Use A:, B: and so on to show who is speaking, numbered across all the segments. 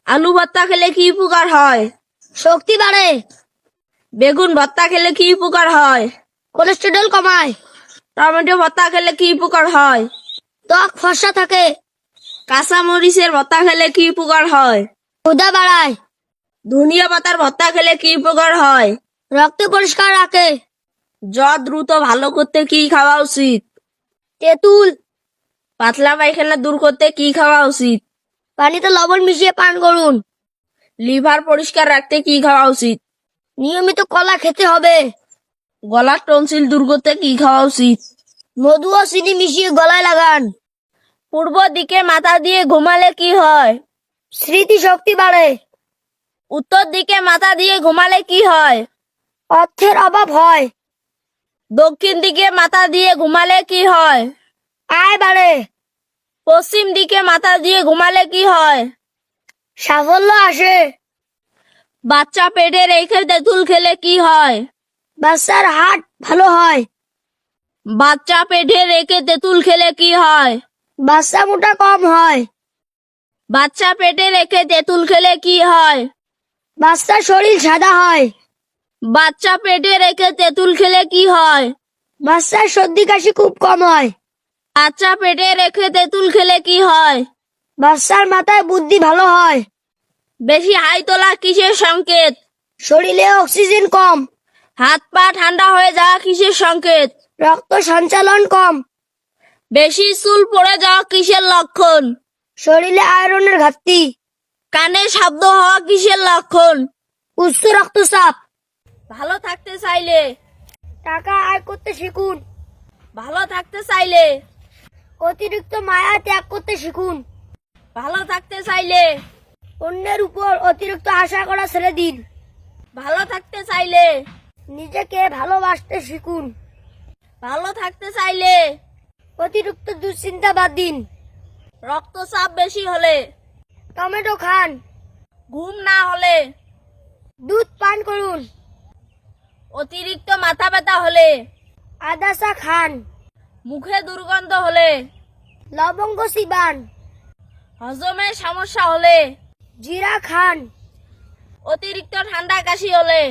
A: আলু ভর্তা খেলে কি উপকার হয়?
B: শক্তি বাড়ে,
A: বেগুন ভর্তা খেলে কি উপকার হয়?
B: কোলেস্টেরল কমায়,
A: টমেটো ভর্তা খেলে কি উপকার হয়?
B: ত্বক ফর্সা থাকে,
A: কাঁচা মরিচের ভর্তা খেলে কি উপকার হয়?
B: ক্ষুধা বাড়ায়,
A: ধনিয়া পাতার ভর্তা খেলে কি উপকার হয়?
B: রক্ত পরিষ্কার রাখে।
A: জ্বর দ্রুত ভালো করতে কি খাওয়া উচিত?
B: তেঁতুল,
A: পাতলা পায়খানা দূর করতে কি খাওয়া উচিত?
B: পানিতে লবণ মিশিয়ে পান করুন।
A: লিভার পরিষ্কার রাখতে কি খাওয়া উচিত?
B: নিয়মিত কলা খেতে হবে।
A: গলার টনসিল দূর করতে কি খাওয়া উচিত?
B: মধু ও চিনি মিশিয়ে গলায় লাগান।
A: পূর্ব দিকে মাথা দিয়ে ঘুমালে কি হয়?
B: স্মৃতি শক্তি বাড়ে,
A: উত্তর দিকে মাথা দিয়ে ঘুমালে কি হয়?
B: অর্থের অভাব হয়,
A: দক্ষিণ দিকে মাথা দিয়ে ঘুমালে কি হয়?
B: আয় বাড়ে,
A: পশ্চিম দিকে মাথা দিয়ে ঘুমালে কি হয়?
B: সাফল্য আসে।
A: বাচ্চা পেটে রেখে তেঁতুল খেলে কি হয়?
B: বাচ্চার হার্ট ভালো হয়,
A: বাচ্চা পেটে রেখে তেঁতুল খেলে কি হয়?
B: বাচ্চা মোটা কম হয়,
A: বাচ্চা পেটে রেখে তেঁতুল খেলে কি হয়?
B: বাচ্চার শরীর সাদা হয়,
A: বাচ্চা পেটে রেখে তেঁতুল খেলে কি হয়?
B: বাচ্চার সর্দি কাশি খুব কম হয়,
A: বাচ্চা পেটে রেখে তেঁতুল খেলে কি হয়?
B: বাচ্চার মাথায় বুদ্ধি ভালো হয়,
A: বেশি হাই তোলা কিসের সংকেত?
B: শরীরে অক্সিজেন কম,
A: হাত পা ঠান্ডা হয়ে যাওয়া কিসের সংকেত?
B: রক্ত সঞ্চালন কম,
A: বেশি চুল পড়ে যাওয়া কিসের লক্ষণ?
B: শরীরে আয়রনের ঘাটতি,
A: কানে শব্দ হওয়া কিসের লক্ষণ?
B: উচ্চ রক্তচাপ।
A: ভালো থাকতে চাইলে
B: টাকা আয় করতে শিখুন,
A: ভালো থাকতে চাইলে
B: অতিরিক্ত মায়া ত্যাগ করতে শিখুন,
A: ভালো থাকতে চাইলে
B: অন্যের উপর অতিরিক্ত আশা করা ছেড়ে দিন,
A: ভালো থাকতে চাইলে
B: নিজেকে ভালোবাসতে শিখুন,
A: ভালো থাকতে চাইলে
B: অতিরিক্ত দুশ্চিন্তা বাদ দিন,
A: রক্তচাপ বেশি হলে
B: টমেটো খান,
A: ঘুম না হলে
B: দুধ পান করুন,
A: অতিরিক্ত মাথা ব্যথা হলে
B: আদা চা খান,
A: মুখে দুর্গন্ধ হলে
B: লবঙ্গ চিবান,
A: হজমের সমস্যা হলে
B: জিরা খান,
A: অতিরিক্ত ঠান্ডা কাশি হলে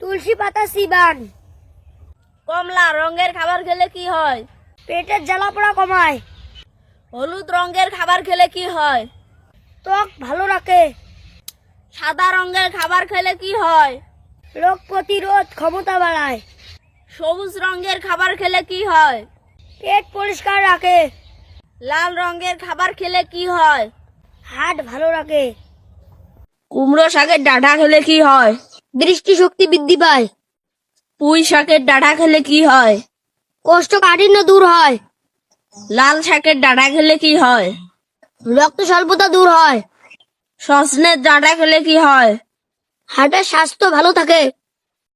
B: তুলসী পাতা চিবান,
A: কমলা রঙের খাবার খেলে কি হয়?
B: পেটের জ্বালা পোড়া কমায়,
A: হলুদ রঙের খাবার খেলে কি হয়?
B: ত্বক ভালো রাখে,
A: সাদা রঙের খাবার খেলে কি হয়?
B: রোগ প্রতিরোধ ক্ষমতা বাড়ায়,
A: সবুজ রঙের খাবার খেলে কি হয়?
B: পেট পরিষ্কার রাখে,
A: লাল রঙের খাবার খেলে কি হয়?
B: হার্ট ভালো রাখে,
A: কুমড়ো শাকের ডাঁটা খেলে কি হয়?
B: দৃষ্টিশক্তি বৃদ্ধি পায়,
A: পুঁই শাকের ডাঁটা খেলে কি হয়?
B: কোষ্ঠকাঠিন্য দূর হয়,
A: লাল শাকের ডাঁটা খেলে কি হয়?
B: রক্ত স্বল্পতা দূর হয়,
A: সজনের ডাঁটা খেলে কি হয়?
B: হার্টের স্বাস্থ্য ভালো থাকে।